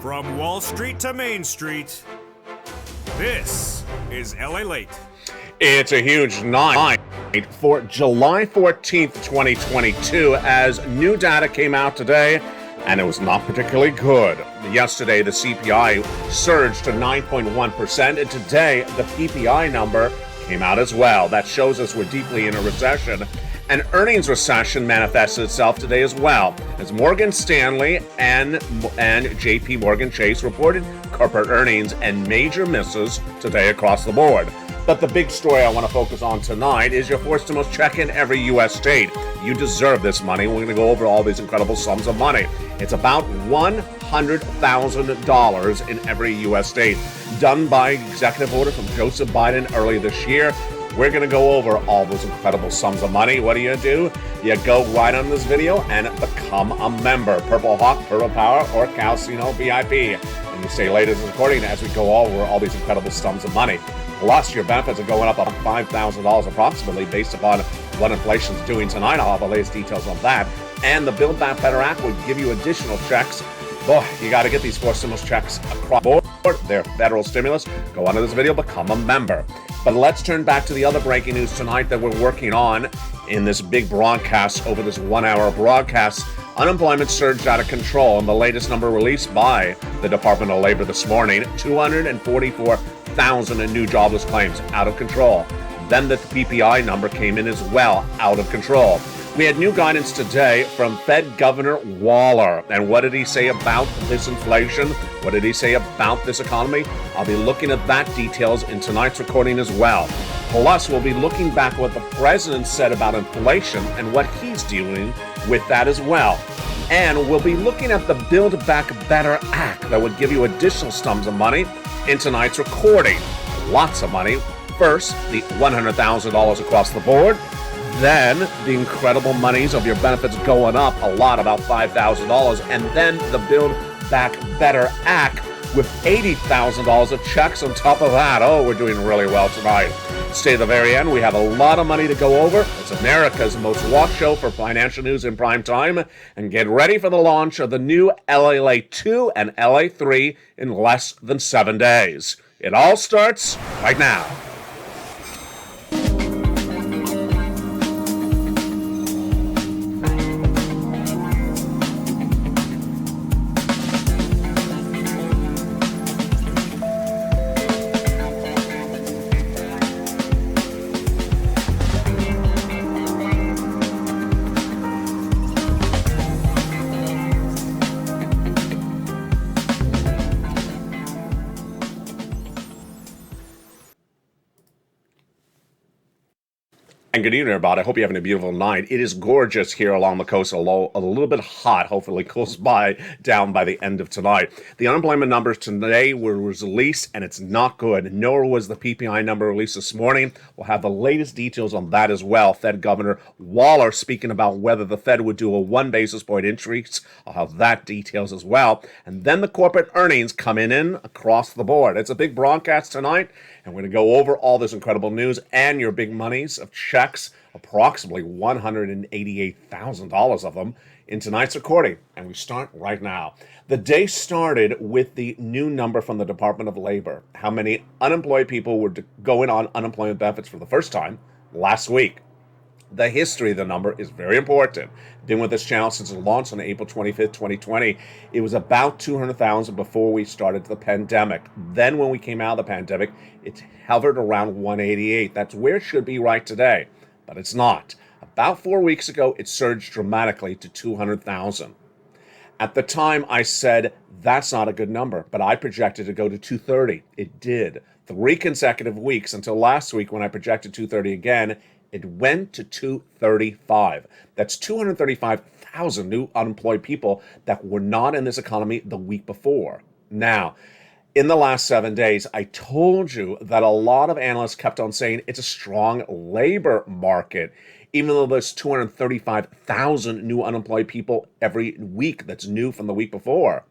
From Wall Street to Main Street, this is LALATE. It's a huge night for July 14th, 2022, as new data came out today, and it was not particularly good. Yesterday, the CPI surged to 9.1%, and today, the PPI number came out as well. That shows us we're deeply in a recession. An earnings recession manifested itself today as well, as Morgan Stanley and JP Morgan Chase reported corporate earnings and major misses today across the board. But the big story I want to focus on tonight is your forced stimulus check in every U.S. state. You deserve this money. We're going to go over all these incredible sums of money. It's about $100,000 in every U.S. state, done by executive order from Joseph Biden earlier this year. We're going to go over all those incredible sums of money. What do? You go right on this video and become a member. Purple Hawk, Purple Power, or Calcino VIP. And you stay latest recording as we go over all these incredible sums of money. Plus, your benefits are going up $5,000 approximately based upon what inflation's doing tonight. I'll have the latest details on that. And the Build Back Better Act will give you additional checks. Boy, you got to get these forced stimulus checks across the board. They're federal stimulus. Go onto this video, become a member. But let's turn back to the other breaking news tonight that we're working on in this big broadcast over this 1 hour broadcast. Unemployment surged out of control, and the latest number released by the Department of Labor this morning, 244,000 in new jobless claims, out of control. Then the PPI number came in as well, out of control. We had new guidance today from Fed Governor Waller. And what did he say about this inflation? What did he say about this economy? I'll be looking at that details in tonight's recording as well. Plus, we'll be looking back at what the president said about inflation and what he's doing with that as well. And we'll be looking at the Build Back Better Act that would give you additional sums of money in tonight's recording. Lots of money. First, the $100,000 across the board. Then the incredible monies of your benefits going up a lot, about $5,000. And then the Build Back Better Act with $80,000 of checks on top of that. Oh, we're doing really well tonight. Stay to the very end. We have a lot of money to go over. It's America's most watched show for financial news in prime time. And get ready for the launch of the new LALATE 2 and LA 3 in less than 7 days. It all starts right now. And good evening, everybody. I hope you're having a beautiful night. It is gorgeous here along the coast, although a little bit hot. Hopefully it cools down by the end of tonight. The unemployment numbers today were released, and it's not good. Nor was the PPI number released this morning. We'll have the latest details on that as well. Fed Governor Waller speaking about whether the Fed would do a 1 basis point increase. I'll have that details as well. And then the corporate earnings coming in across the board. It's a big broadcast tonight, and we're going to go over all this incredible news and your big monies of checks. Approximately $188,000 of them in tonight's recording. And we start right now. The day started with the new number from the Department of Labor. How many unemployed people were going on unemployment benefits for the first time last week. The history of the number is very important. Been with this channel since it launched on April 25th, 2020. It was about 200,000 before we started the pandemic. Then when we came out of the pandemic, it hovered around 188. That's where it should be right today. But it's not. About 4 weeks ago, it surged dramatically to 200,000. At the time, I said, that's not a good number, but I projected to go to 230. It did. 3 consecutive weeks until last week when I projected 230 again, it went to 235. That's 235,000 new unemployed people that were not in this economy the week before. Now, in the last 7 days, I told you that a lot of analysts kept on saying it's a strong labor market, even though there's 235,000 new unemployed people every week that's new from the week before.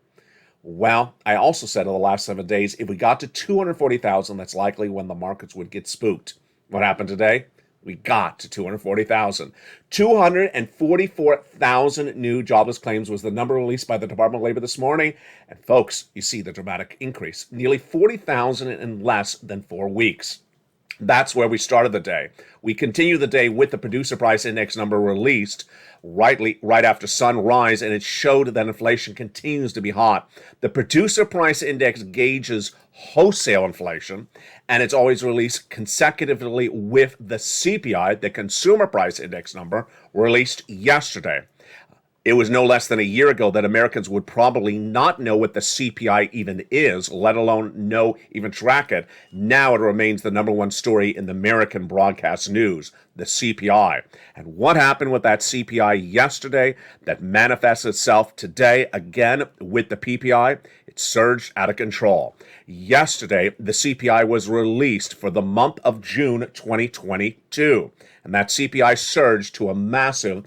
Well, I also said in the last 7 days, if we got to 240,000, that's likely when the markets would get spooked. What happened today? We got to 240,000. 244,000 new jobless claims was the number released by the Department of Labor this morning. And folks, you see the dramatic increase, nearly 40,000 in less than 4 weeks. That's where we started the day. We continue the day with the producer price index number released right after sunrise, and it showed that inflation continues to be hot. The producer price index gauges wholesale inflation, and it's always released consecutively with the CPI, the consumer price index number, released yesterday. It was no less than a year ago that Americans would probably not know what the CPI even is, let alone even track it. Now it remains the number one story in the American broadcast news, the CPI. And what happened with that CPI yesterday that manifests itself today again with the PPI? It surged out of control. Yesterday, the CPI was released for the month of June 2022, and that CPI surged to a massive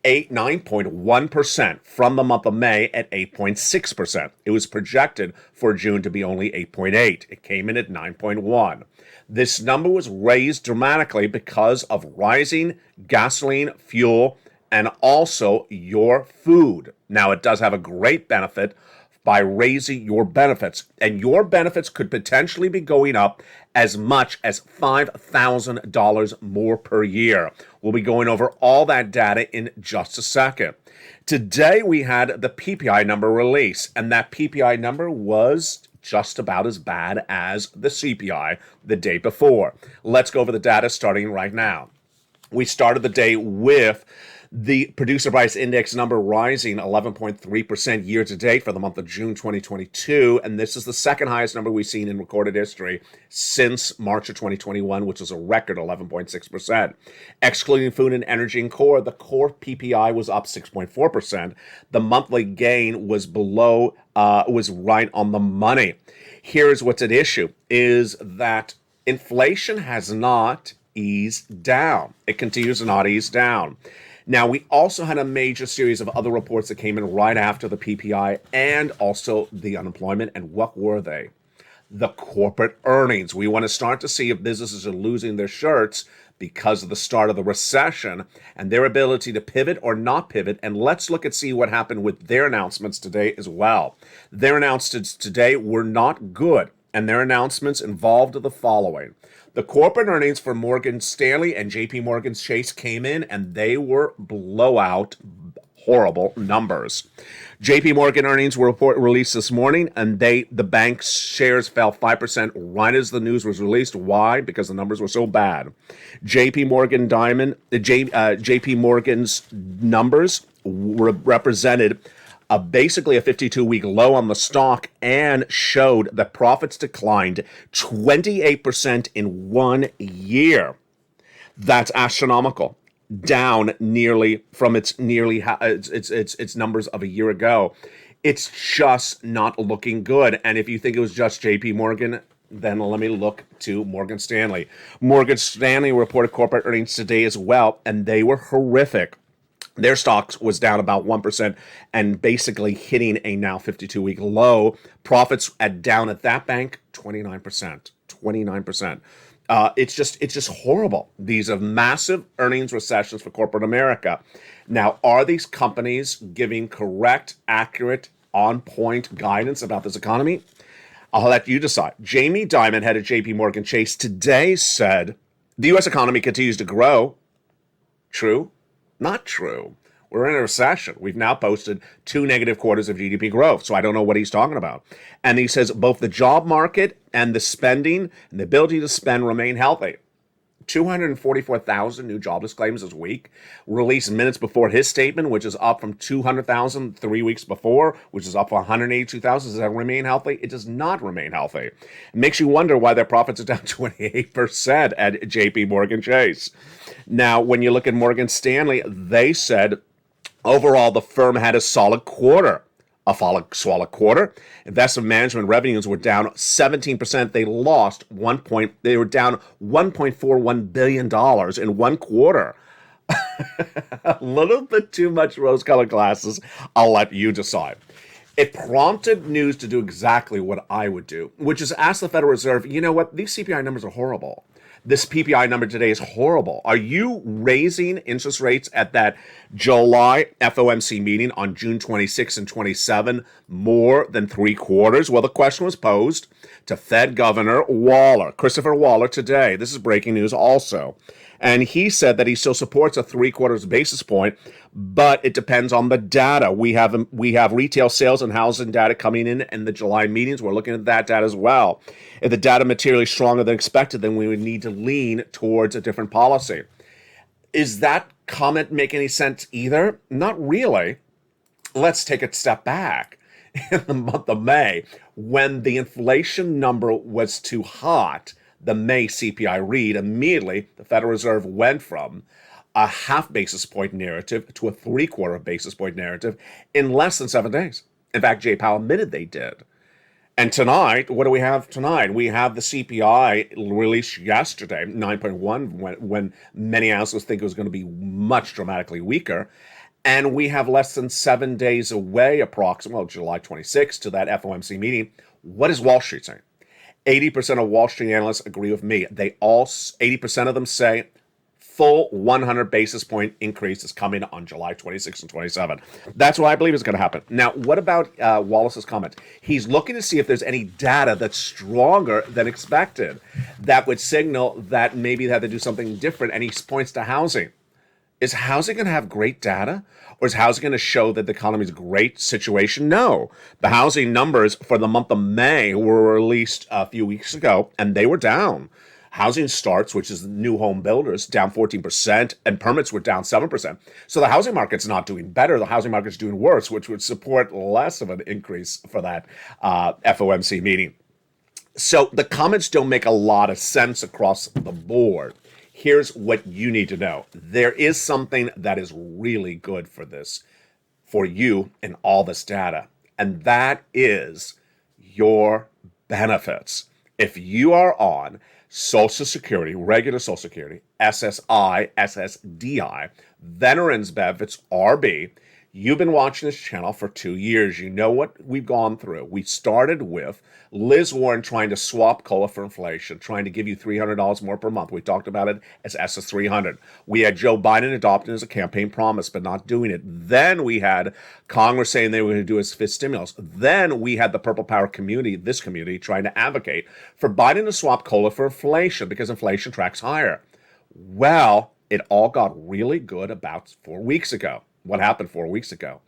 9.1% from the month of May at 8.6%. It was projected for June to be only 8.8. It came in at 9.1. This number was raised dramatically because of rising gasoline, fuel, and also your food. Now, it does have a great benefit by raising your benefits, and your benefits could potentially be going up as much as $5,000 more per year. We'll be going over all that data in just a second. Today, we had the PPI number release, and that PPI number was just about as bad as the CPI the day before. Let's go over the data starting right now. We started the day with the producer price index number rising 11.3% year to date for the month of June 2022. And this is the second highest number we've seen in recorded history since March of 2021, which was a record 11.6%. Excluding food and energy and core, the core PPI was up 6.4%. The monthly gain was was right on the money. Here's what's at issue is that inflation has not eased down. It continues to not ease down. Now, we also had a major series of other reports that came in right after the PPI and also the unemployment. And what were they? The corporate earnings. We want to start to see if businesses are losing their shirts because of the start of the recession and their ability to pivot or not pivot. And let's look and see what happened with their announcements today as well. Their announcements today were not good, and their announcements involved the following. The corporate earnings for Morgan Stanley and JP Morgan Chase came in, and they were blowout, horrible numbers. JP Morgan earnings were released this morning, and the bank's shares fell 5% right as the news was released. Why? Because the numbers were so bad. JP Morgan's numbers represented basically a 52-week low on the stock and showed that profits declined 28% in 1 year. That's astronomical. Down nearly from its numbers of a year ago. It's just not looking good. And if you think it was just JP Morgan, then let me look to Morgan Stanley. Morgan Stanley reported corporate earnings today as well, and they were horrific. Their stocks was down about 1% and basically hitting a now 52-week low. Profits down at that bank, 29%. 29%. It's just horrible. These are massive earnings recessions for corporate America. Now, are these companies giving correct, accurate, on-point guidance about this economy? I'll let you decide. Jamie Dimon, head of JP Morgan Chase, today said the U.S. economy continues to grow. True? Not true. We're in a recession. We've now posted 2 negative quarters of GDP growth, so I don't know what he's talking about. And he says both the job market and the spending and the ability to spend remain healthy. 244,000 new jobless claims this week, released minutes before his statement, which is up from 200,000 3 weeks before, which is up from 182,000. Does that remain healthy? It does not remain healthy. It makes you wonder why their profits are down 28% at JP Morgan Chase. Now, when you look at Morgan Stanley, they said overall the firm had a solid quarter. Solid quarter. Investment management revenues were down 17%. They were down $1.41 billion in 1 quarter. A little bit too much rose-colored glasses. I'll let you decide. It prompted news to do exactly what I would do, which is ask the Federal Reserve, you know what, these CPI numbers are horrible. This PPI number today is horrible. Are you raising interest rates at that July FOMC meeting on June 26 and 27 more than 3/4? Well, the question was posed to Fed Governor Waller, Christopher Waller, today. This is breaking news also. And he said that he still supports a 3/4 basis point, but it depends on the data. We have retail sales and housing data coming in the July meetings. We're looking at that data as well. If the data materially stronger than expected, then we would need to lean towards a different policy. Is that comment make any sense either? Not really. Let's take a step back. In the month of May, when the inflation number was too hot, the May CPI read, immediately the Federal Reserve went from a half basis point narrative to a 3/4 basis point narrative in less than 7 days. In fact, Jay Powell admitted they did. And tonight, what do we have tonight? We have the CPI released yesterday, 9.1, when many analysts think it was going to be much dramatically weaker. And we have less than 7 days away, approximately, well, July 26th, to that FOMC meeting. What is Wall Street saying? 80% of Wall Street analysts agree with me. 80% of them say full 100 basis point increase is coming on July 26 and 27. That's what I believe is going to happen. Now, what about Wallace's comment? He's looking to see if there's any data that's stronger than expected that would signal that maybe they had to do something different, and he points to housing. Is housing going to have great data? Or is housing going to show that the economy's a great situation? No. The housing numbers for the month of May were released a few weeks ago, and they were down. Housing starts, which is new home builders, down 14%, and permits were down 7%. So the housing market's not doing better. The housing market's doing worse, which would support less of an increase for that FOMC meeting. So the comments don't make a lot of sense across the board. Here's what you need to know. There is something that is really good for this, for you in all this data, and that is your benefits. If you are on Social Security, regular Social Security, SSI, SSDI, Veterans Benefits, RB, you've been watching this channel for 2 years. You know what we've gone through. We started with Liz Warren trying to swap COLA for inflation, trying to give you $300 more per month. We talked about it as SS300. We had Joe Biden adopting it as a campaign promise, but not doing it. Then we had Congress saying they were going to do it as fifth stimulus. Then we had the Purple Power community, this community, trying to advocate for Biden to swap COLA for inflation because inflation tracks higher. Well, it all got really good about 4 weeks ago. What happened 4 weeks ago?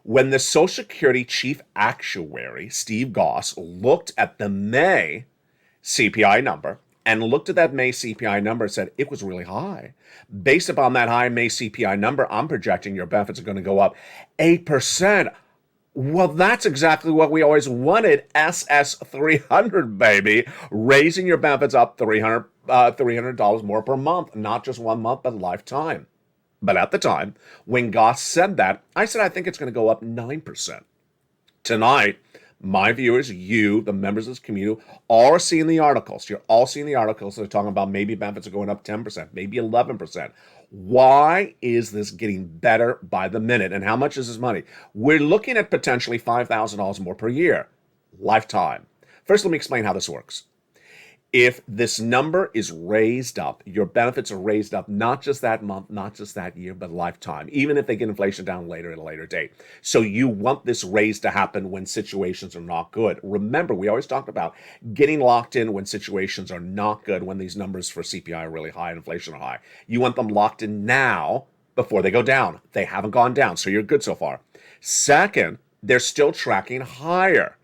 When the Social Security chief actuary, Steve Goss, looked at the May CPI number and looked at that May CPI number and said it was really high. Based upon that high May CPI number, I'm projecting your benefits are going to go up 8%. Well, that's exactly what we always wanted. SS300, baby. Raising your benefits up $300 more per month, not just 1 month, but lifetime. But at the time, when Goss said that, I said, I think it's going to go up 9%. Tonight, my viewers, you, the members of this community, all are seeing the articles. You're all seeing the articles that are talking about maybe benefits are going up 10%, maybe 11%. Why is this getting better by the minute? And how much is this money? We're looking at potentially $5,000 more per year, lifetime. First, let me explain how this works. If this number is raised up, your benefits are raised up, not just that month, not just that year, but lifetime, even if they get inflation down later at a later date. So you want this raise to happen when situations are not good. Remember, we always talk about getting locked in when situations are not good, when these numbers for CPI are really high and inflation are high. You want them locked in now before they go down. They haven't gone down, so you're good so far. Second, they're still tracking higher.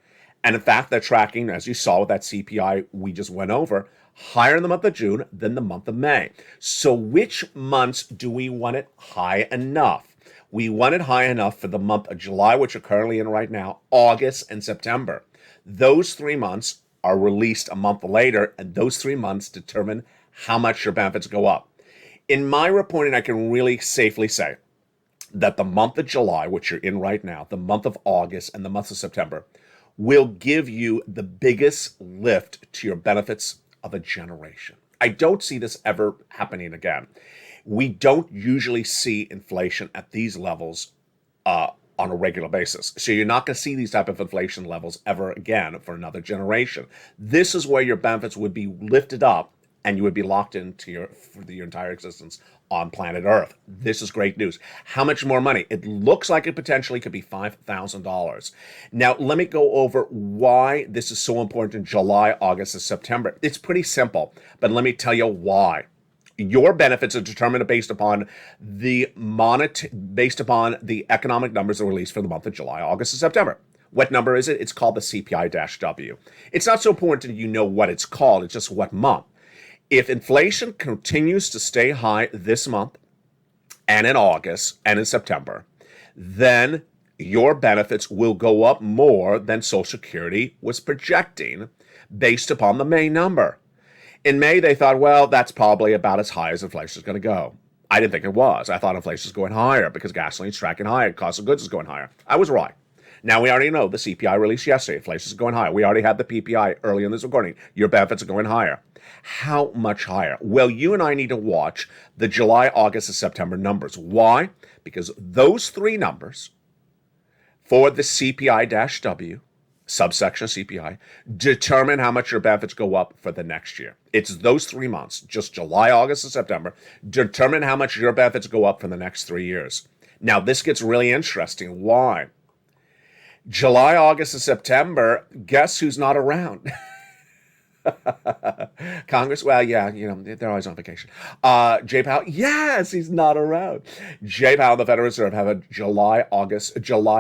And in fact, they're tracking, as you saw with that CPI we just went over, higher in the month of June than the month of May. So which months do we want it high enough? We want it high enough for the month of July, which we're currently in right now, August and September. Those 3 months are released a month later, and those 3 months determine how much your benefits go up. In my reporting, I can really safely say that the month of July, which you're in right now, the month of August, and the month of September will give you the biggest lift to your benefits of a generation. I don't see this ever happening again. We don't usually see inflation at these levels on a regular basis. So you're not going to see these type of inflation levels ever again for another generation. This is where your benefits would be lifted up and you would be locked into for your entire existence on planet Earth. This is great news. How much more money? It looks like it potentially could be $5,000. Now, let me go over why this is so important in July, August, and September. It's pretty simple, but let me tell you why. Your benefits are determined based upon the economic numbers that are released for the month of July, August, and September. What number is it? It's called the CPI-W. It's not so important you know what it's called, it's just what month. If inflation continues to stay high this month and in August and in September, then your benefits will go up more than Social Security was projecting based upon the May number. In May, they thought, well, that's probably about as high as inflation is going to go. I didn't think it was. I thought inflation is going higher because gasoline's tracking higher, cost of goods is going higher. I was right. Now we already know the CPI released yesterday. Inflation is going higher. We already had the PPI early in this recording. Your benefits are going higher. How much higher? Well, you and I need to watch the July, August, and September numbers. Why? Because those three numbers for the CPI-W, subsection CPI, determine how much your benefits go up for the next year. It's those 3 months, just July, August, and September, determine how much your benefits go up for the next 3 years. Now, this gets really interesting. Why? July, August, and September, guess who's not around? Congress? Well, yeah, they're always on vacation. Jay Powell? Yes, he's not around. Jay Powell and the Federal Reserve have a July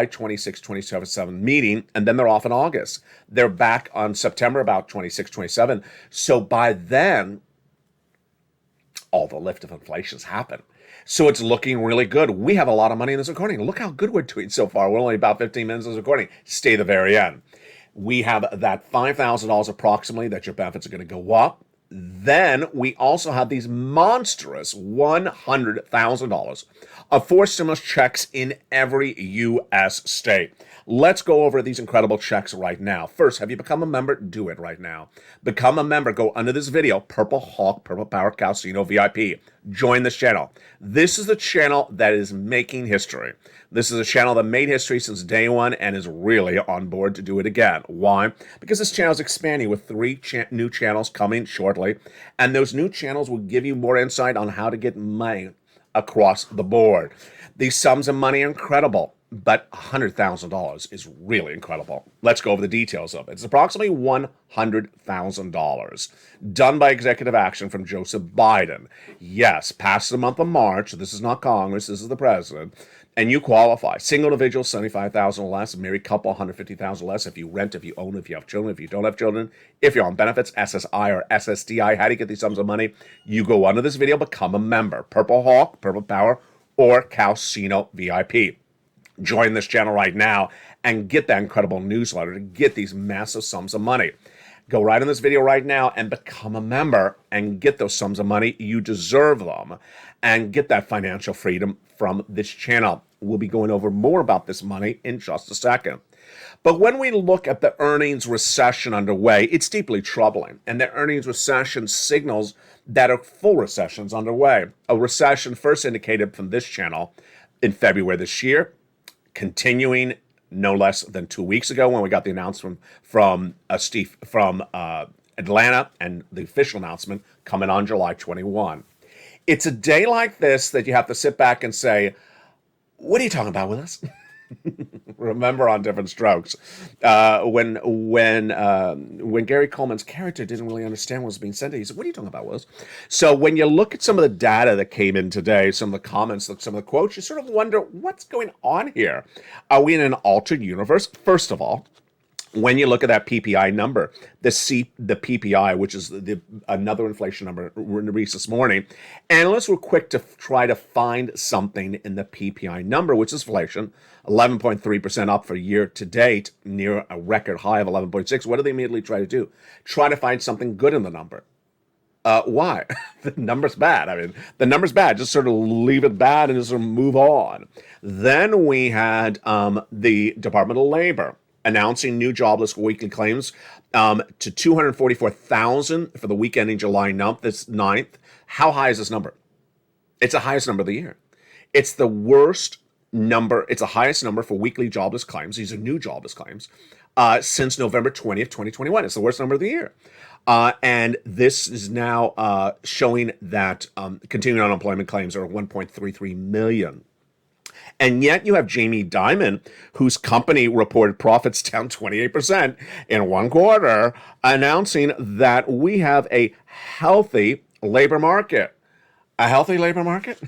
26, 27 meeting, and then they're off in August. They're back on September about 26, 27. So by then, all the lift of inflation's happened. So it's looking really good. We have a lot of money in this recording. Look how good we're doing so far. We're only about 15 minutes in this recording. Stay to the very end. We have that $5,000 approximately that your benefits are going to go up. Then we also have these monstrous $100,000 of forced stimulus checks in every U.S. state. Let's go over these incredible checks right now. First, have you become a member? Do it right now. Become a member. Go under this video, Purple Hawk, Purple Power Casino VIP. Join this channel. This is the channel that is making history. This is a channel that made history since day one and is really on board to do it again. Why? Because this channel is expanding with 3 new channels coming shortly, and those new channels will give you more insight on how to get money across the board. These sums of money are incredible, but $100,000 is really incredible. Let's go over the details of it. It's approximately $100,000 done by executive action from Joseph Biden. Yes, past the month of March. This is not Congress. This is the president. And you qualify. Single individual, $75,000 or less. Married couple, $150,000 or less. If you rent, if you own, if you have children, if you don't have children, if you're on benefits, SSI or SSDI. How do you get these sums of money? You go under this video, become a member. Purple Hawk, Purple Power, or Casino VIP. Join this channel right now and get that incredible newsletter to get these massive sums of money. Go right in this video right now and become a member and get those sums of money. You deserve them and get that financial freedom from this channel. We'll be going over more about this money in just a second. But when we look at the earnings recession underway, it's deeply troubling. And the earnings recession signals that a full recession is underway. A recession first indicated from this channel in February this year, continuing no less than 2 weeks ago when we got the announcement from Atlanta, and the official announcement coming on July 21. It's a day like this that you have to sit back and say, what are you talking about with us? Remember on Different Strokes, when Gary Coleman's character didn't really understand what was being said to him, he said, what are you talking about, Willis? So when you look at some of the data that came in today, some of the comments, some of the quotes, you sort of wonder, what's going on here? Are we in an altered universe? First of all, when you look at that PPI number, the PPI, which is another inflation number released this morning, analysts were quick to try to find something in the PPI number, which is inflation, 11.3% up for year to date, near a record high of 11.6. What do they immediately try to do? Try to find something good in the number. Why? The number's bad. I mean, the number's bad. Just sort of leave it bad and just sort of move on. Then we had the Department of Labor announcing new jobless weekly claims to 244,000 for the week ending July 9th. How high is this number? It's the highest number of the year. It's the worst number. It's the highest number for weekly jobless claims. These are new jobless claims since November 20th, 2021. It's the worst number of the year. And this is now showing that continuing unemployment claims are 1.33 million. And yet you have Jamie Dimon, whose company reported profits down 28% in one quarter, announcing that we have a healthy labor market. A healthy labor market?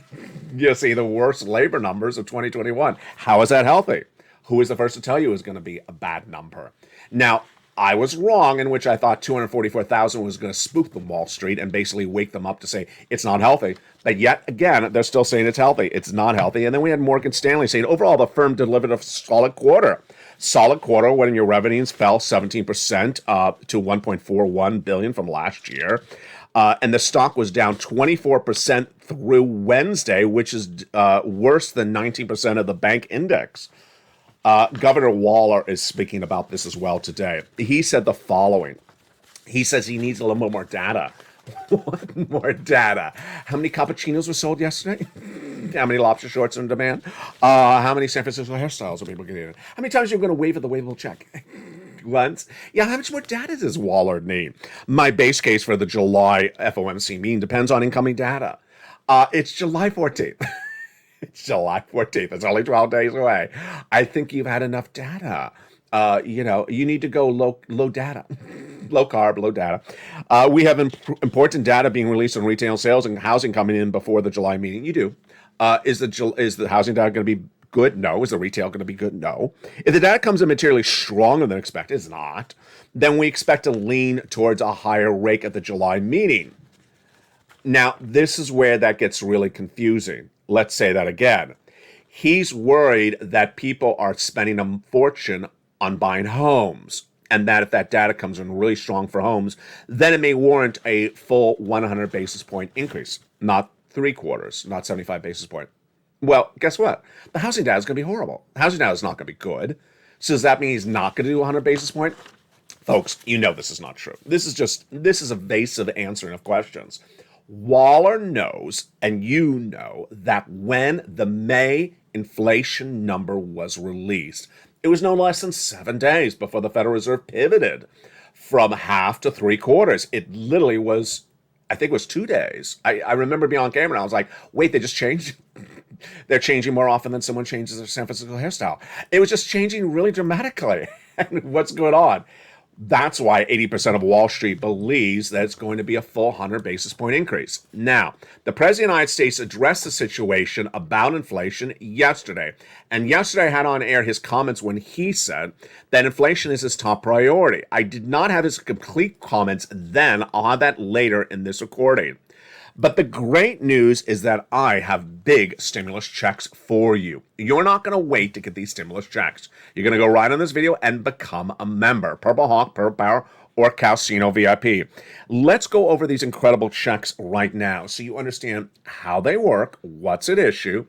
You see the worst labor numbers of 2021. How is that healthy? Who is the first to tell you is going to be a bad number? Now, I was wrong in which I thought 244,000 was going to spook them Wall Street and basically wake them up to say it's not healthy. But yet again, they're still saying it's healthy. It's not healthy. And then we had Morgan Stanley saying overall the firm delivered a solid quarter. Solid quarter when your revenues fell 17% to 1.41 billion from last year. And the stock was down 24% through Wednesday, which is worse than 19% of the bank index. Governor Waller is speaking about this as well today. He said the following. He says he needs a little bit more data. What more data? How many cappuccinos were sold yesterday? How many lobster shorts in demand? How many San Francisco hairstyles are people getting? How many times are you going to wave at the waveable check? Once? Yeah, how much more data does Waller need? My base case for the July FOMC meeting depends on incoming data. It's July 14th. It's July 14th. It's only 12 days away. I think you've had enough data. You need to go low data, low carb, low data. We have important data being released on retail sales and housing coming in before the July meeting. You do. Is the housing data going to be good? No. Is the retail going to be good? No. If the data comes in materially stronger than expected, it's not. Then we expect to lean towards a higher rate at the July meeting. Now, this is where that gets really confusing. Let's say that again. He's worried that people are spending a fortune on buying homes, and that if that data comes in really strong for homes, then it may warrant a full 100 basis point increase, not 3/4, not 75 basis point. Well, guess what? The housing data is going to be horrible. The housing data is not going to be good. So does that mean he's not going to do 100 basis point? Folks, you know this is not true. This is evasive answering of questions. Waller knows, and you know, that when the May inflation number was released, it was no less than 7 days before the Federal Reserve pivoted from half to 3/4. It literally was, I think it was 2 days. I remember being on camera and I was like, wait, they just changed? They're changing more often than someone changes their San Francisco hairstyle. It was just changing really dramatically. And what's going on? That's why 80% of Wall Street believes that it's going to be a full 100 basis point increase. Now, the President of the United States addressed the situation about inflation yesterday. And yesterday I had on air his comments when he said that inflation is his top priority. I did not have his complete comments then. I'll have that later in this recording. But the great news is that I have big stimulus checks for you. You're not going to wait to get these stimulus checks. You're going to go right on this video and become a member. Purple Hawk, Purple Power, or Casino VIP. Let's go over these incredible checks right now so you understand how they work, what's at issue,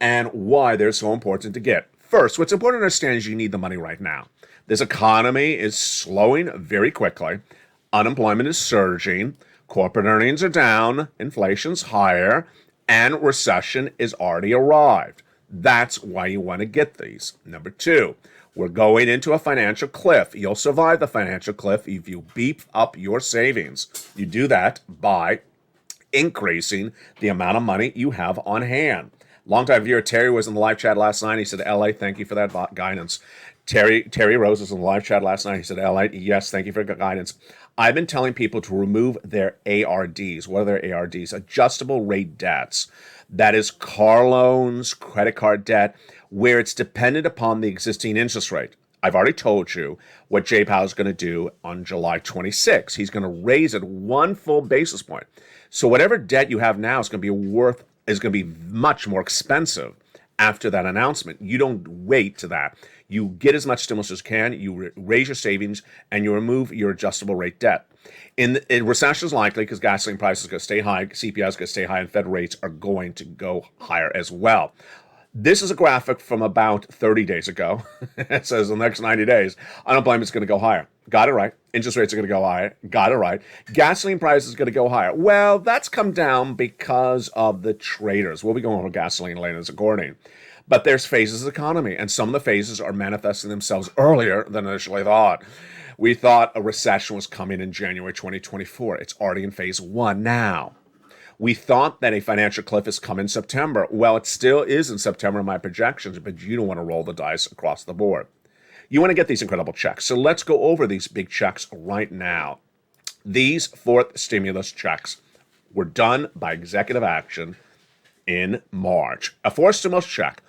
and why they're so important to get. First, what's important to understand is you need the money right now. This economy is slowing very quickly. Unemployment is surging. Corporate earnings are down, inflation's higher, and recession is already arrived. That's why you want to get these. Number two, we're going into a financial cliff. You'll survive the financial cliff if you beef up your savings. You do that by increasing the amount of money you have on hand. Longtime viewer Terry was in the live chat last night. He said, LA, thank you for that guidance. Terry Rose was in the live chat last night. He said, LA, yes, thank you for the guidance. I've been telling people to remove their ARDs. What are their ARDs? Adjustable rate debts. That is car loans, credit card debt, where it's dependent upon the existing interest rate. I've already told you what Jay Powell is going to do on July 26. He's going to raise it 1 full basis point. So whatever debt you have now is going to be much more expensive after that announcement. You don't wait to that. You get as much stimulus as you can, you raise your savings, and you remove your adjustable rate debt. In recession is likely because gasoline prices are going to stay high, CPI is going to stay high, and Fed rates are going to go higher as well. This is a graphic from about 30 days ago. It says in the next 90 days, unemployment is going to go higher. Got it right. Interest rates are going to go higher. Got it right. Gasoline prices are going to go higher. Well, that's come down because of the traders. We'll be going over gasoline later in this recording. But there's phases of the economy, and some of the phases are manifesting themselves earlier than initially thought. We thought a recession was coming in January 2024. It's already in phase one now. We thought that a financial cliff is coming in September. Well, it still is in September in my projections, but you don't want to roll the dice across the board. You want to get these incredible checks. So let's go over these big checks right now. These fourth stimulus checks were done by executive action in March. A fourth stimulus check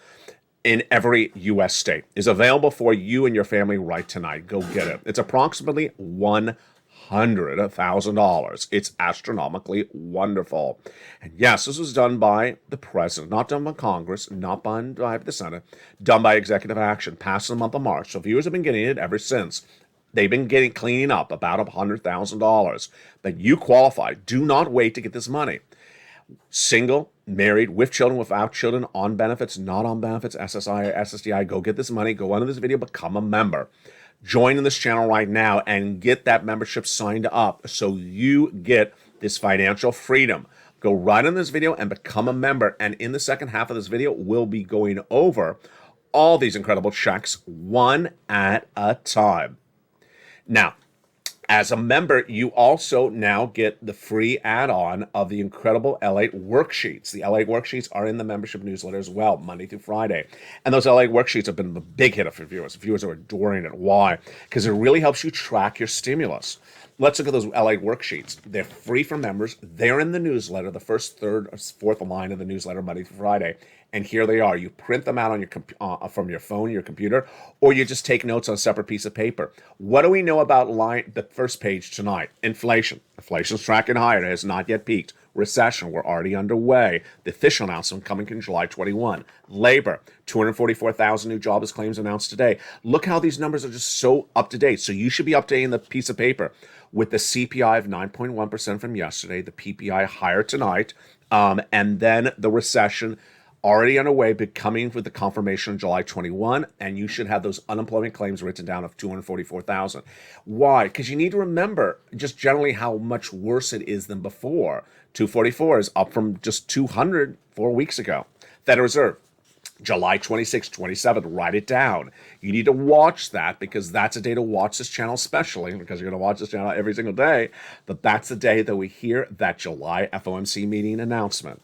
in every U.S. state is available for you and your family right tonight. Go get it. It's approximately $100,000. It's astronomically wonderful. And yes, this was done by the president, not done by Congress, not done by the Senate, done by executive action, passed in the month of March. So viewers have been getting it ever since. They've been cleaning up about $100,000. But you qualify. Do not wait to get this money. Single, married, with children, without children, on benefits, not on benefits, SSI or SSDI, go get this money. Go under this video, become a member. Join in this channel right now and get that membership signed up so you get this financial freedom. Go right in this video and become a member. And in the second half of this video, we'll be going over all these incredible checks one at a time. Now, as a member, you also now get the free add-on of the incredible LALATE worksheets. The LALATE worksheets are in the membership newsletter as well, Monday through Friday. And those LALATE worksheets have been the big hit for viewers. Viewers are adoring it. Why? Because it really helps you track your stimulus. Let's look at those LALATE worksheets. They're free for members. They're in the newsletter, the first, third, or fourth line of the newsletter, Monday through Friday. And here they are. You print them out on your from your phone, your computer, or you just take notes on a separate piece of paper. What do we know about the first page tonight? Inflation. Inflation's tracking higher. It has not yet peaked. Recession, we're already underway. The official announcement coming in July 21. Labor, 244,000 new jobless claims announced today. Look how these numbers are just so up to date. So you should be updating the piece of paper with the CPI of 9.1% from yesterday, the PPI higher tonight, and then the recession already underway, but coming with the confirmation on July 21, and you should have those unemployment claims written down of 244,000. Why? Because you need to remember just generally how much worse it is than before. 244 is up from just 200 4 weeks ago. Federal Reserve, July 26, 27, write it down. You need to watch that because that's a day to watch this channel, especially because you're going to watch this channel every single day. But that's the day that we hear that July FOMC meeting announcement.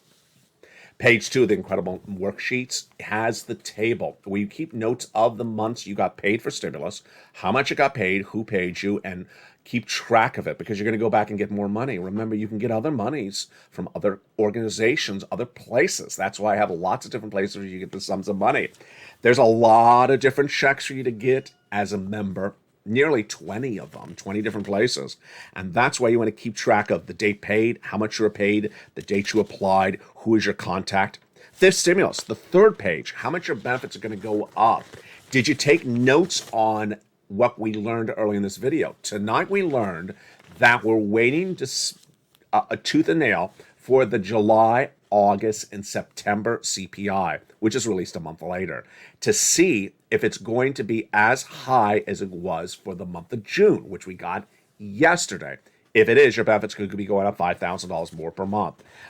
Page 2 of the incredible worksheets has the table. We keep notes of the months you got paid for stimulus, how much you got paid, who paid you, and keep track of it because you're going to go back and get more money. Remember, you can get other monies from other organizations, other places. That's why I have lots of different places where you get the sums of money. There's a lot of different checks for you to get as a member. Nearly 20 of them, 20 different places. And that's why you want to keep track of the date paid, how much you were paid, the date you applied, who is your contact. Fifth stimulus, the third page, how much your benefits are going to go up. Did you take notes on what we learned early in this video? Tonight we learned that we're waiting to tooth and nail for the July, August, and September CPI, which is released a month later, to see if it's going to be as high as it was for the month of June, which we got yesterday. If it is, your benefits could be going up $5,000 more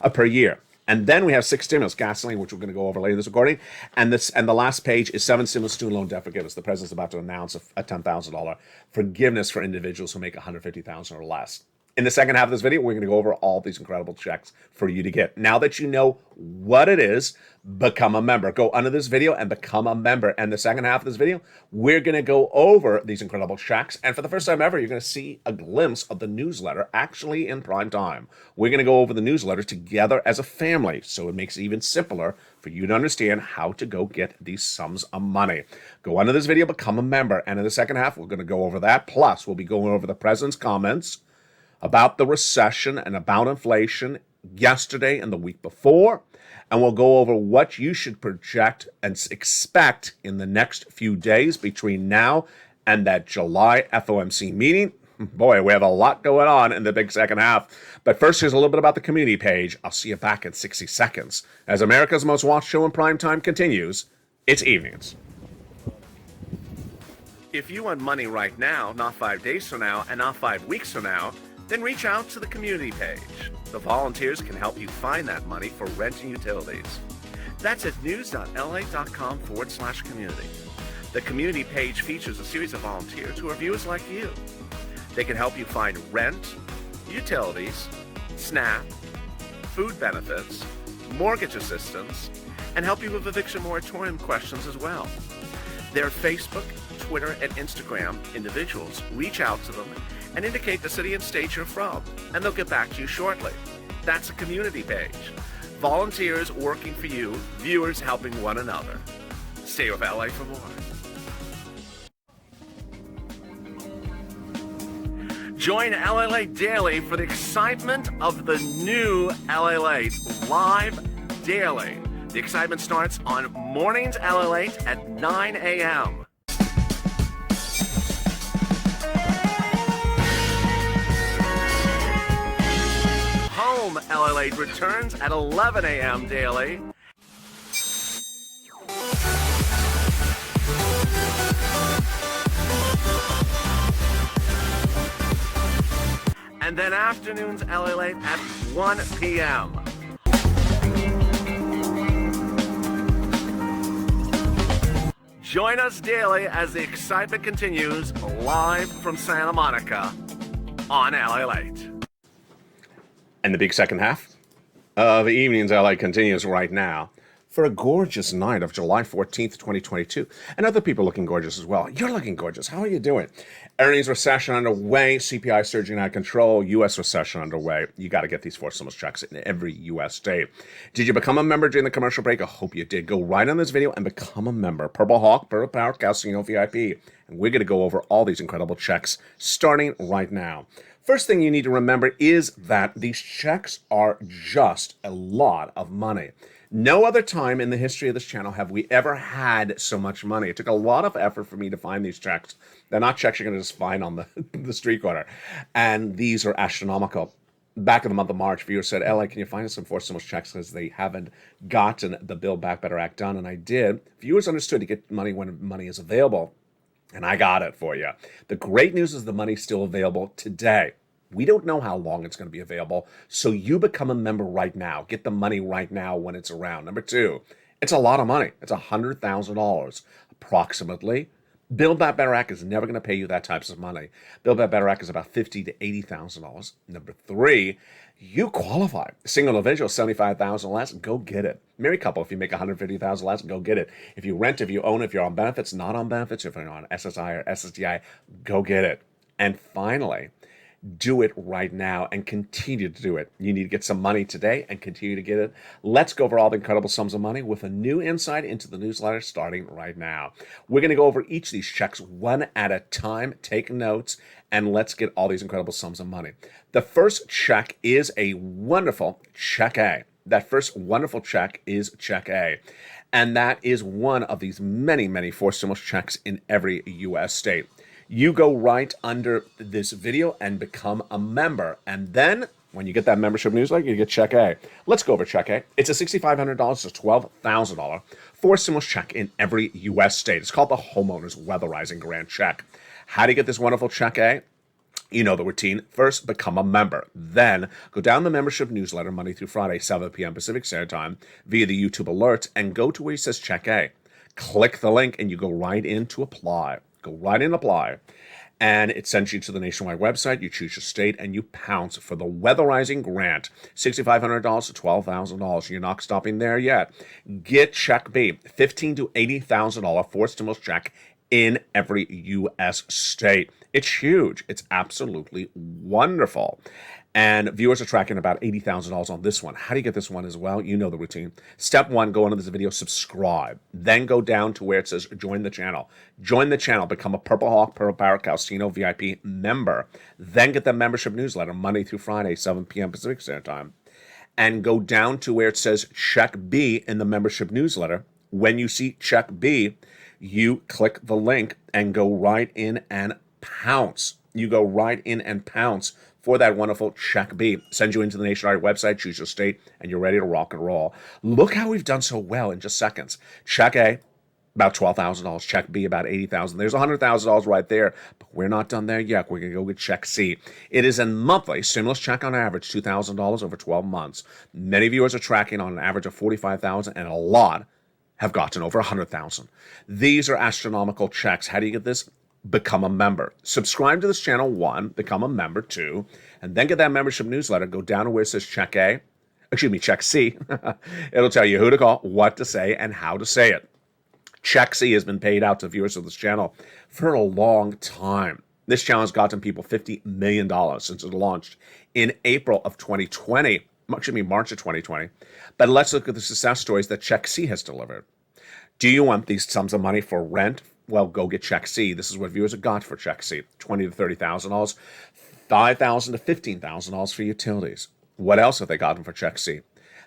per year. And then we have 6 stimulus, gasoline, which we're going to go over later in this recording. And the last page is 7 stimulus student loan debt forgiveness. The president's about to announce a $10,000 forgiveness for individuals who make $150,000 or less. In the second half of this video, we're going to go over all these incredible checks for you to get. Now that you know what it is, become a member. Go under this video and become a member. And the second half of this video, we're going to go over these incredible checks. And for the first time ever, you're going to see a glimpse of the newsletter actually in prime time. We're going to go over the newsletter together as a family, so it makes it even simpler for you to understand how to go get these sums of money. Go under this video, become a member. And in the second half, we're going to go over that. Plus, we'll be going over the president's comments about the recession and about inflation yesterday and the week before. And we'll go over what you should project and expect in the next few days between now and that July FOMC meeting. Boy, we have a lot going on in the big second half. But first, here's a little bit about the community page. I'll see you back in 60 seconds. As America's most watched show in prime time continues, it's evenings. If you want money right now, not 5 days from now, and not 5 weeks from now, then reach out to the community page. The volunteers can help you find that money for rent and utilities. That's at news.la.com/community. The community page features a series of volunteers who are viewers like you. They can help you find rent, utilities, SNAP, food benefits, mortgage assistance, and help you with eviction moratorium questions as well. Their Facebook, Twitter, and Instagram individuals reach out to them and indicate the city and state you're from, and they'll get back to you shortly. That's a community page. Volunteers working for you, viewers helping one another. Stay with LA for more. Join LALATE daily for the excitement of the new LALATE live daily. The excitement starts on mornings LALATE at 9 a.m. Home LALATE returns at 11 a.m. daily. And then afternoons LALATE at 1 p.m. Join us daily as the excitement continues live from Santa Monica on LALATE. And the big second half of Evenings LA continues right now for a gorgeous night of July 14th, 2022. And other people looking gorgeous as well. You're looking gorgeous. How are you doing? Earnings recession underway, CPI surging out of control, U.S. recession underway. You got to get these four stimulus checks in every U.S. state. Did you become a member during the commercial break? I hope you did. Go right on this video and become a member. Purple Hawk, Purple Power, Casino VIP. And we're going to go over all these incredible checks starting right now. First thing you need to remember is that these checks are just a lot of money. No other time in the history of this channel have we ever had so much money. It took a lot of effort for me to find these checks. They're not checks you're going to just find on the street corner. And these are astronomical. Back in the month of March, viewers said, LA, can you find us some four stimulus checks because they haven't gotten the Build Back Better Act done? And I did. Viewers understood to get money when money is available. And I got it for you. The great news is the money's still available today. We don't know how long it's going to be available, so you become a member right now. Get the money right now when it's around. Number two, it's a lot of money. It's $100,000 approximately. Build Back Better Act is never going to pay you that types of money. Build Back Better Act is about $50,000 to $80,000. Number three, you qualify. Single individual, $75,000 less, go get it. Married couple, if you make $150,000 less, go get it. If you rent, if you own, if you're on benefits, not on benefits, if you're on SSI or SSDI, go get it. And finally, do it right now and continue to do it. You need to get some money today and continue to get it. Let's go over all the incredible sums of money with a new insight into the newsletter starting right now. We're going to go over each of these checks one at a time. Take notes and let's get all these incredible sums of money. The first check is a wonderful check A. That first wonderful check is check A. And that is one of these many, many four stimulus checks in every U.S. state. You go right under this video and become a member. And then when you get that membership newsletter, you get check A. Let's go over check A. It's a $6,500 to $12,000 four stimulus check in every U.S. state. It's called the Homeowners Weatherizing Grant Check. How do you get this wonderful check A? You know the routine. First, become a member. Then, go down the membership newsletter Monday through Friday, 7 p.m. Pacific Standard Time via the YouTube alerts and go to where it says check A. Click the link and you go right in to apply. Go right in, apply, and it sends you to the nationwide website. You choose your state, and you pounce for the weatherizing grant, $6,500 to $12,000. You're not stopping there yet. Get check B, $15,000 to $80,000 four stimulus check in every U.S. state. It's huge. It's absolutely wonderful. And viewers are tracking about $80,000 on this one. How do you get this one as well? You know the routine. Step one, go into this video, subscribe. Then go down to where it says join the channel. Join the channel, become a Purple Hawk, Purple Power, Casino VIP member. Then get the membership newsletter Monday through Friday, 7 p.m. Pacific Standard Time. And go down to where it says check B in the membership newsletter. When you see check B, you click the link and go right in and pounce. You go right in and pounce for that wonderful check B. Send you into the nationwide website, choose your state, and you're ready to rock and roll. Look how we've done so well in just seconds. Check A, about $12,000. Check B, about $80,000. There's $100,000 right there, but we're not done there yet. We're going to go get check C. It is a monthly stimulus check on average, $2,000 over 12 months. Many viewers are tracking on an average of $45,000, and a lot have gotten over $100,000. These are astronomical checks. How do you get this? Become a member. Subscribe to this channel, 1, become a member, 2, and then get that membership newsletter. Go down to where it says check A, check C. It'll tell you who to call, what to say, and how to say it. Check C has been paid out to viewers of this channel for a long time. This channel has gotten people $50 million since it launched in April of 2020. March of 2020. But let's look at the success stories that Check C has delivered. Do you want these sums of money for rent? Well, go get Check C. This is what viewers have got for Check C. $20,000 to $30,000, $5,000 to $15,000 for utilities. What else have they gotten for Check C?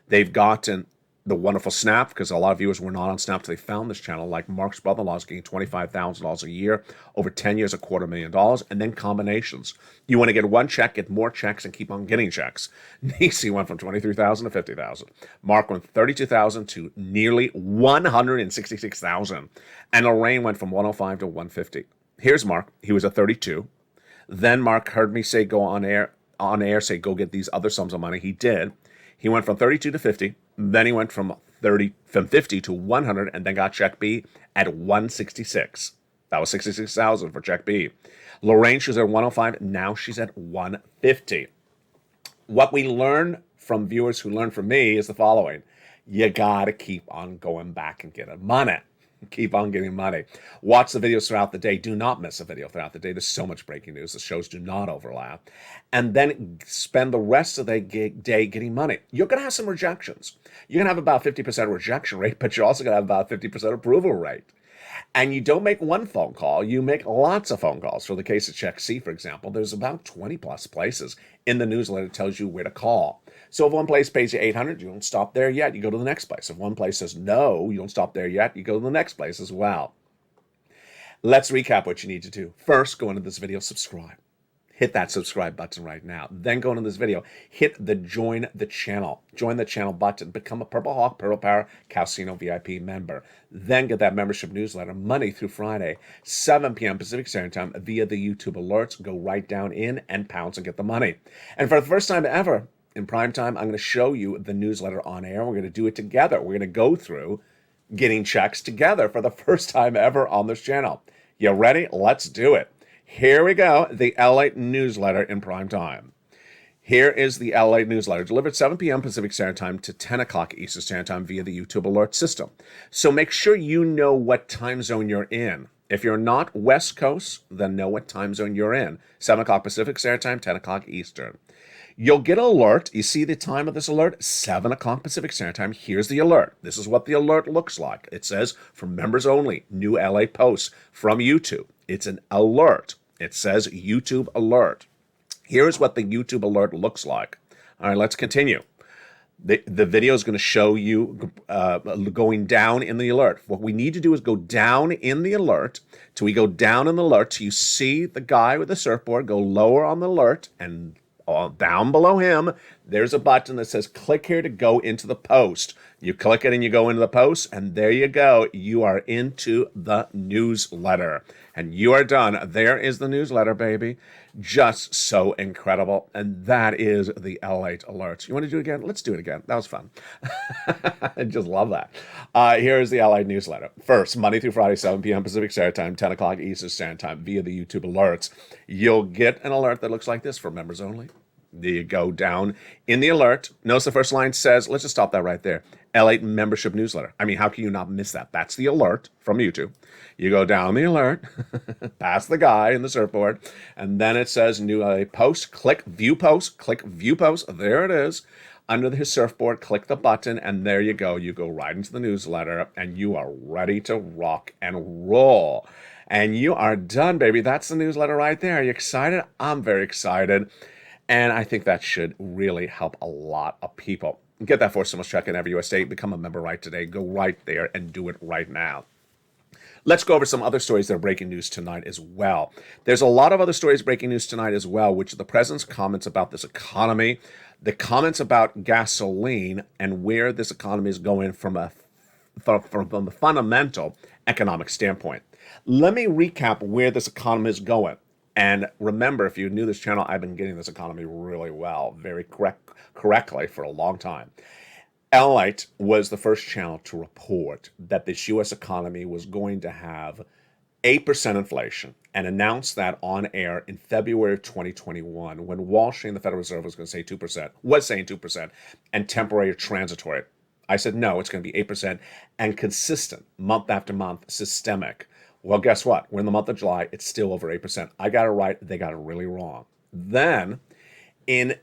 They've gotten the wonderful Snap, because a lot of viewers were not on Snap till they found this channel, like Mark's brother-in-law is getting $25,000 a year, over 10 years, $250,000, and then combinations. You want to get one check, get more checks, and keep on getting checks. Nisi went from $23,000 to $50,000. Mark went from $32,000 to nearly $166,000. And Lorraine went from $105,000 to $150,000. Here's Mark. He was at $32,000. Then Mark heard me say go on air, say go get these other sums of money. He did. He went from $32,000 to $50,000. Then he went from $50,000 to $100,000, and then got check B at $166,000. That was $66,000 for check B. Lorraine, she was at $105,000. Now she's at $150,000. What we learn from viewers who learn from me is the following: you gotta keep on going back and getting money. Keep on getting money. Watch the videos throughout the day. Do not miss a video throughout the day. There's so much breaking news. The shows do not overlap. And then spend the rest of the day getting money. You're going to have some rejections. You're going to have about 50% rejection rate, but you're also going to have about 50% approval rate. And you don't make one phone call. You make lots of phone calls. For the case of Check C, for example, there's about 20 plus places in the newsletter that tells you where to call. So if one place pays you $800, you don't stop there yet. You go to the next place. If one place says no, you don't stop there yet. You go to the next place as well. Let's recap what you need to do. First, go into this video, subscribe. Hit that subscribe button right now. Then go into this video, hit the join the channel button, become a Purple Hawk, Purple Power, Casino VIP member. Then get that membership newsletter Monday through Friday, 7 p.m. Pacific Standard Time via the YouTube alerts. Go right down in and pounce and get the money. And for the first time ever in prime time, I'm going to show you the newsletter on air. We're going to do it together. We're going to go through getting checks together for the first time ever on this channel. You ready? Let's do it. Here we go, the LALATE newsletter in prime time. Here is the LALATE newsletter, delivered 7 p.m. Pacific Standard Time to 10 o'clock Eastern Standard Time via the YouTube alert system. So make sure you know what time zone you're in. If you're not West Coast, then know what time zone you're in. 7 o'clock Pacific Standard Time, 10 o'clock Eastern. You'll get an alert. You see the time of this alert? 7 o'clock Pacific Standard Time. Here's the alert. This is what the alert looks like. It says, for members only, new LA posts from YouTube. It's an alert. It says YouTube alert. Here's what the YouTube alert looks like. All right, let's continue. The video is going to show you going down in the alert. What we need to do is go down in the alert till we go down in the alert till you see the guy with the surfboard. Go lower on the alert, and down below him, there's a button that says click here to go into the post. You click it and you go into the post, and there you go. You are into the newsletter. And you are done. There is the newsletter, baby. Just so incredible. And that is the LALATE alerts. You want to do it again? Let's do it again. That was fun. I just love that. Here is the LALATE newsletter. First, Monday through Friday, 7 p.m. Pacific Standard Time, 10 o'clock Eastern Standard Time via the YouTube alerts. You'll get an alert that looks like this for members only. There you go down in the alert. Notice the first line says, let's just stop that right there. LALATE membership newsletter. I mean, how can you not miss that? That's the alert from YouTube. You go down the alert, past the guy in the surfboard, and then it says new LALATE post. Click view post. Click view post. There it is. Under his surfboard, click the button, and there you go. You go right into the newsletter, and you are ready to rock and roll. And you are done, baby. That's the newsletter right there. Are you excited? I'm very excited. And I think that should really help a lot of people. Get that for stimulus check in every USA. Become a member right today. Go right there and do it right now. Let's go over some other stories that are breaking news tonight as well. There's a lot of other stories breaking news tonight as well, which are the president's comments about this economy, the comments about gasoline, and where this economy is going from the fundamental economic standpoint. Let me recap where this economy is going. And remember, if you're new to this channel, I've been getting this economy really well, very correctly for a long time. LALATE was the first channel to report that this U.S. economy was going to have 8% inflation and announced that on air in February of 2021 when Wall Street and the Federal Reserve was going to say 2%, was saying 2%, and temporary or transitory. I said, no, it's going to be 8% and consistent, month after month, systemic. Well, guess what? We're in the month of July. It's still over 8%. I got it right. They got it really wrong. Then in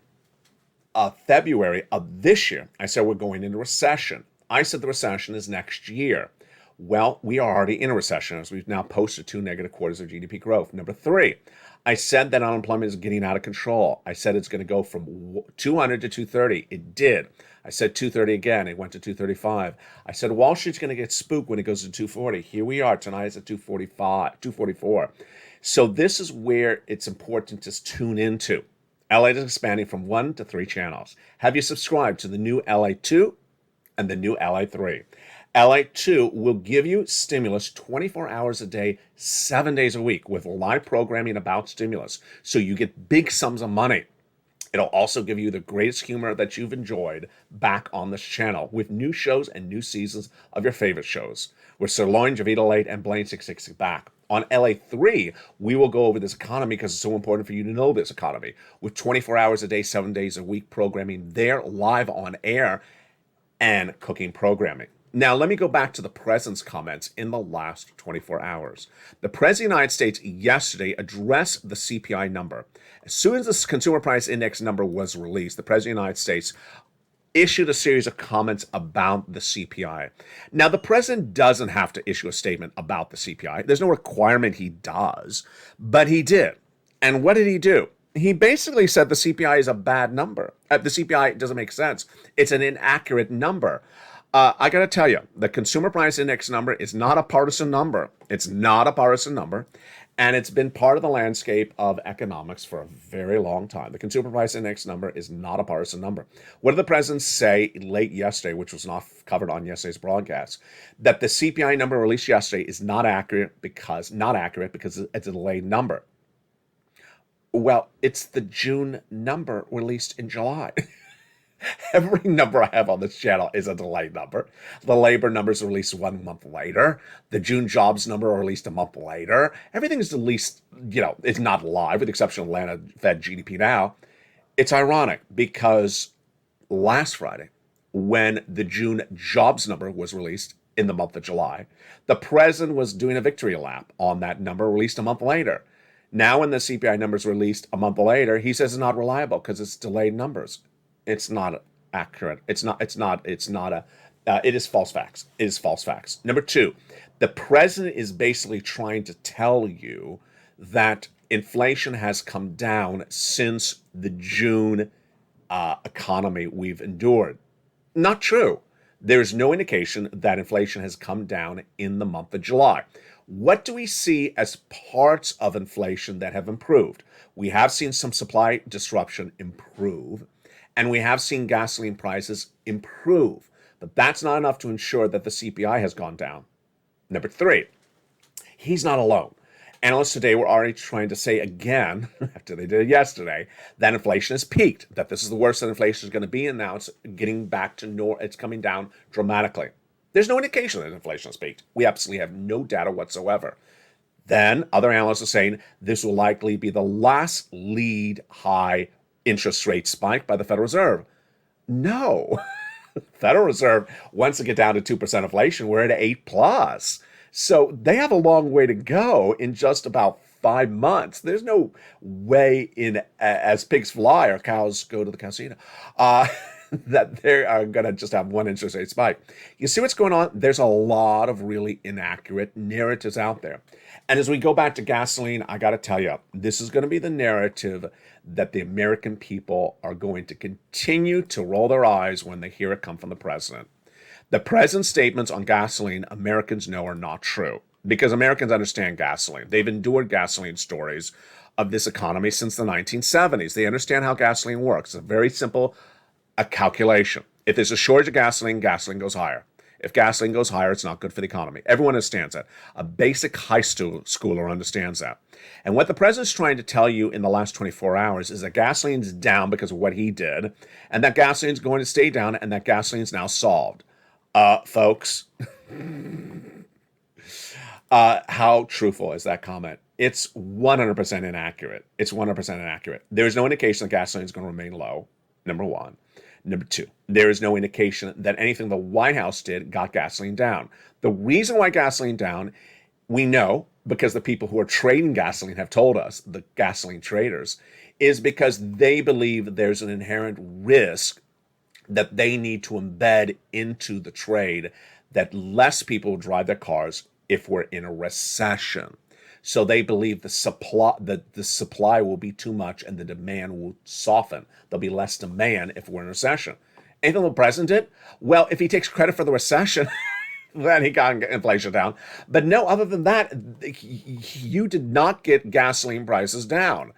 February of this year, I said we're going into recession. I said the recession is next year. Well, we are already in a recession as we've now posted 2 negative quarters of GDP growth. Number 3, I said that unemployment is getting out of control. I said it's going to go from 200 to 230. It did. I said 230 again. It went to 235. I said Wall Street's going to get spooked when it goes to 240. Here we are. Tonight it's at 244. So this is where it's important to tune into. LA is expanding from 1 to 3 channels. Have you subscribed to the new LA2 and the new LA3? LA2 will give you stimulus 24 hours a day, 7 days a week with live programming about stimulus. So you get big sums of money. It'll also give you the greatest humor that you've enjoyed back on this channel with new shows and new seasons of your favorite shows. With Sirloin, Javita Late, and Blaine 666 back. On LA3, we will go over this economy because it's so important for you to know this economy. With 24 hours a day, 7 days a week programming there live on air and cooking programming. Now, let me go back to the president's comments in the last 24 hours. The president of the United States yesterday addressed the CPI number. As soon as the Consumer Price Index number was released, the president of the United States issued a series of comments about the CPI. Now, the president doesn't have to issue a statement about the CPI. There's no requirement he does, but he did. And what did he do? He basically said the CPI is a bad number. The CPI doesn't make sense. It's an inaccurate number. I got to tell you, the Consumer Price Index number is not a partisan number. It's not a partisan number. And it's been part of the landscape of economics for a very long time. The Consumer Price Index number is not a partisan number. What did the president say late yesterday, which was not covered on yesterday's broadcast? That the CPI number released yesterday is not accurate because it's a delayed number. Well, it's the June number released in July. Every number I have on this channel is a delayed number. The labor numbers are released 1 month later. The June jobs number are released a month later. Everything is released, it's not live with the exception of Atlanta Fed GDP now. It's ironic because last Friday, when the June jobs number was released in the month of July, the president was doing a victory lap on that number released a month later. Now when the CPI number is released a month later, he says it's not reliable because it's delayed numbers. It's not accurate. It is false facts. It is false facts. Number 2, the president is basically trying to tell you that inflation has come down since the June economy we've endured. Not true. There's no indication that inflation has come down in the month of July. What do we see as parts of inflation that have improved? We have seen some supply disruption improve. And we have seen gasoline prices improve, but that's not enough to ensure that the CPI has gone down. Number 3, he's not alone. Analysts today were already trying to say again, after they did it yesterday, that inflation has peaked, that this is the worst that inflation is going to be, and now it's getting back to it's coming down dramatically. There's no indication that inflation has peaked. We absolutely have no data whatsoever. Then other analysts are saying this will likely be the last lead high interest rate spike by the Federal Reserve. No. Federal Reserve wants to get down to 2% inflation. We're at 8+. So they have a long way to go in just about 5 months. There's no way in, as pigs fly or cows go to the casino, that they are going to just have one interest rate spike. You see what's going on? There's a lot of really inaccurate narratives out there. And as we go back to gasoline, I got to tell you, this is going to be the narrative that the American people are going to continue to roll their eyes when they hear it come from the president. The president's statements on gasoline, Americans know are not true because Americans understand gasoline. They've endured gasoline stories of this economy since the 1970s. They understand how gasoline works. It's a very simple calculation. If there's a shortage of gasoline, gasoline goes higher. If gasoline goes higher, it's not good for the economy. Everyone understands that. A basic high schooler understands that. And what the president's trying to tell you in the last 24 hours is that gasoline's down because of what he did, and that gasoline's going to stay down, and that gasoline's now solved. Folks, how truthful is that comment? It's 100% inaccurate. It's 100% inaccurate. There is no indication that gasoline is going to remain low, number one. Number two, there is no indication that anything the White House did got gasoline down. The reason why gasoline down, we know, because the people who are trading gasoline have told us, the gasoline traders, is because they believe there's an inherent risk that they need to embed into the trade, that less people drive their cars if we're in a recession. So they believe the supply will be too much and the demand will soften. There'll be less demand if we're in a recession. Anything the president did? Well, if he takes credit for the recession, then he got inflation down. But no, other than that, you did not get gasoline prices down.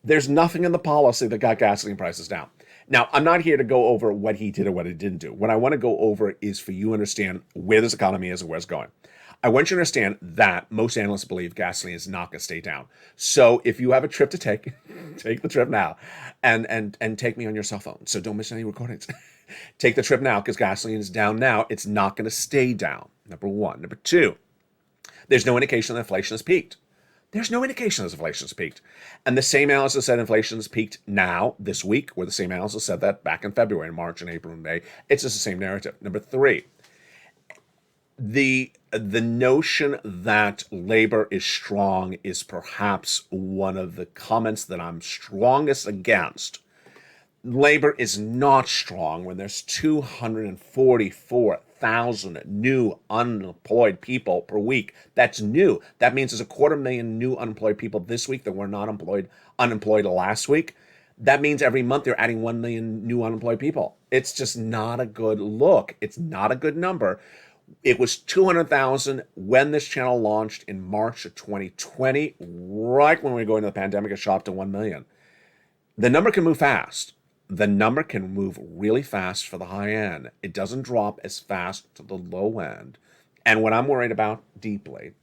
There's nothing in the policy that got gasoline prices down. Now, I'm not here to go over what he did or what he didn't do. What I want to go over is for you to understand where this economy is and where it's going. I want you to understand that most analysts believe gasoline is not going to stay down. So if you have a trip to take, take the trip now, and take me on your cell phone. So don't miss any recordings. Take the trip now, because gasoline is down now. It's not going to stay down. Number one. Number two, there's no indication that inflation has peaked. There's no indication that inflation has peaked. And the same analysis said inflation has peaked now, this week, or the same analysis said that back in February, March, and April, and May. It's just the same narrative. Number three, the notion that labor is strong is perhaps one of the comments that I'm strongest against. Labor is not strong when there's 244,000 new unemployed people per week. That's new. That means there's 250,000 new unemployed people this week that were not unemployed last week. That means every month they're adding 1 million new unemployed people. It's just not a good look. It's not a good number. It was 200,000 when this channel launched in March of 2020, right when we were going to the pandemic. It shot up to 1 million. The number can move fast. The number can move really fast for the high end. It doesn't drop as fast to the low end. And what I'm worried about deeply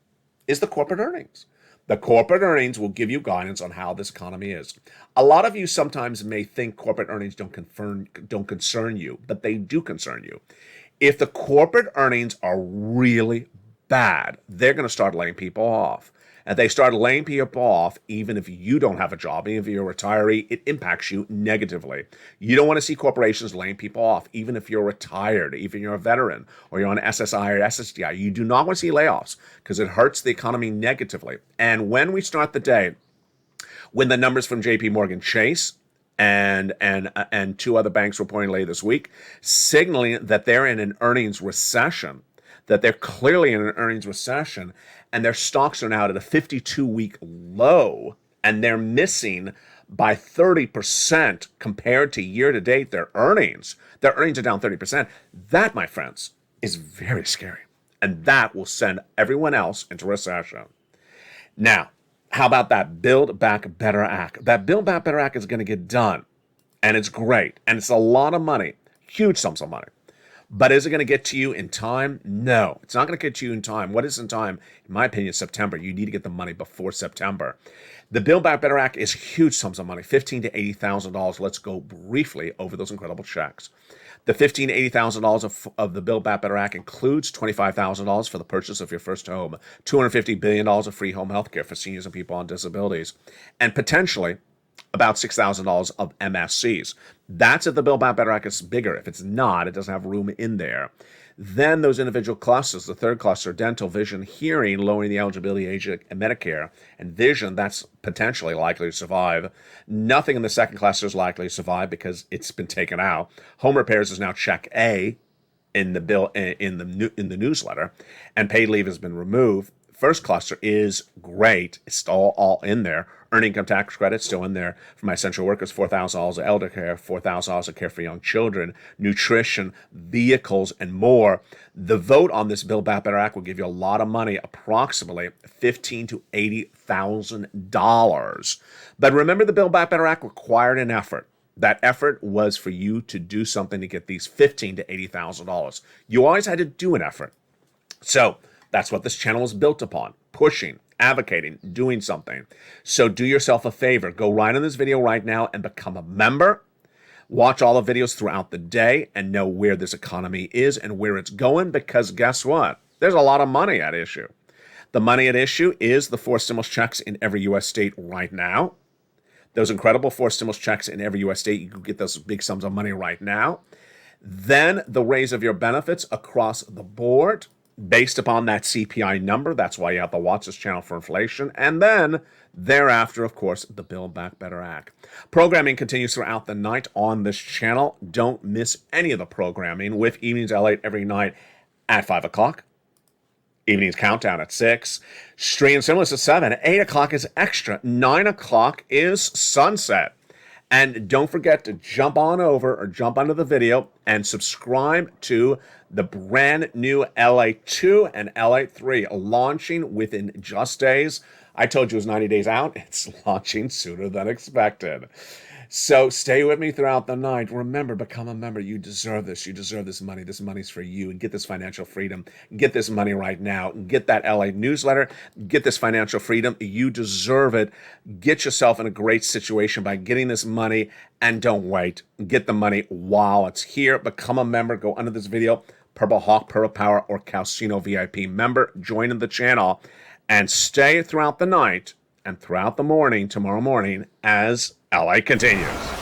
is the corporate earnings. The corporate earnings will give you guidance on how this economy is. A lot of you sometimes may think corporate earnings don't concern you, but they do concern you. If the corporate earnings are really bad, they're going to start laying people off. And they start laying people off, even if you don't have a job, even if you're a retiree, it impacts you negatively. You don't want to see corporations laying people off, even if you're retired, even if you're a veteran, or you're on SSI or SSDI. You do not want to see layoffs, because it hurts the economy negatively. And when we start the day, when the numbers from JP Morgan Chase and two other banks reporting later this week, signaling that they're in an earnings recession, that they're clearly in an earnings recession, and their stocks are now at a 52-week low, and they're missing by 30% compared to year-to-date their earnings. Their earnings are down 30%. That, my friends, is very scary, and that will send everyone else into recession. Now, how about that Build Back Better Act? That Build Back Better Act is going to get done, and it's great, and it's a lot of money, huge sums of money. But is it going to get to you in time? No, it's not going to get to you in time. What is in time? In my opinion, September. You need to get the money before September. The Build Back Better Act is huge sums of money, $15,000 to $80,000. Let's go briefly over those incredible checks. The $15,000 to $80,000 of the Build Back Better Act includes $25,000 for the purchase of your first home, $250 billion of free home health care for seniors and people on disabilities, and potentially about $6,000 of MSCs. That's if the Build Back Better Act is bigger. If it's not, it doesn't have room in there. Then those individual clusters, the third cluster, dental, vision, hearing, lowering the eligibility age and Medicare, and vision, that's potentially likely to survive. Nothing in the second cluster is likely to survive because it's been taken out. Home repairs is now check A in the bill in the newsletter, and paid leave has been removed. First cluster is great. It's all in there. Earned income tax credit still in there for my essential workers, $4,000 of elder care, $4,000 of care for young children, nutrition, vehicles, and more. The vote on this Build Back Better Act will give you a lot of money, approximately $15,000 to $80,000. But remember, the Build Back Better Act required an effort. That effort was for you to do something to get these $15,000 to $80,000. You always had to do an effort. So that's what this channel is built upon: pushing, advocating, doing something. So do yourself a favor. Go right in this video right now and become a member. Watch all the videos throughout the day and know where this economy is and where it's going, because guess what? There's a lot of money at issue. The money at issue is the 4 stimulus checks in every U.S. state right now. Those incredible 4 stimulus checks in every U.S. state, you can get those big sums of money right now. Then the raise of your benefits across the board based upon that CPI number. That's why you have to watch this channel for inflation. And then thereafter, of course, the Build Back Better Act. Programming continues throughout the night on this channel. Don't miss any of the programming with Evenings LALATE every night at 5 o'clock. Evenings Countdown at 6. Street and Stimulus at 7. 8 o'clock is Extra. 9 o'clock is Sunset. And don't forget to jump on over or jump onto the video and subscribe to the brand new LALATE 2 and LALATE 3 launching within just days. I told you it was 90 days out. It's launching sooner than expected. So stay with me throughout the night. Remember, become a member. You deserve this. You deserve this money. This money's for you. And get this financial freedom. Get this money right now. Get that LA newsletter. Get this financial freedom. You deserve it. Get yourself in a great situation by getting this money. And don't wait. Get the money while it's here. Become a member. Go under this video. Purple Hawk, Purple Power, or Calcino VIP member. Join in the channel. And stay throughout the night and throughout the morning, tomorrow morning, as LA continues.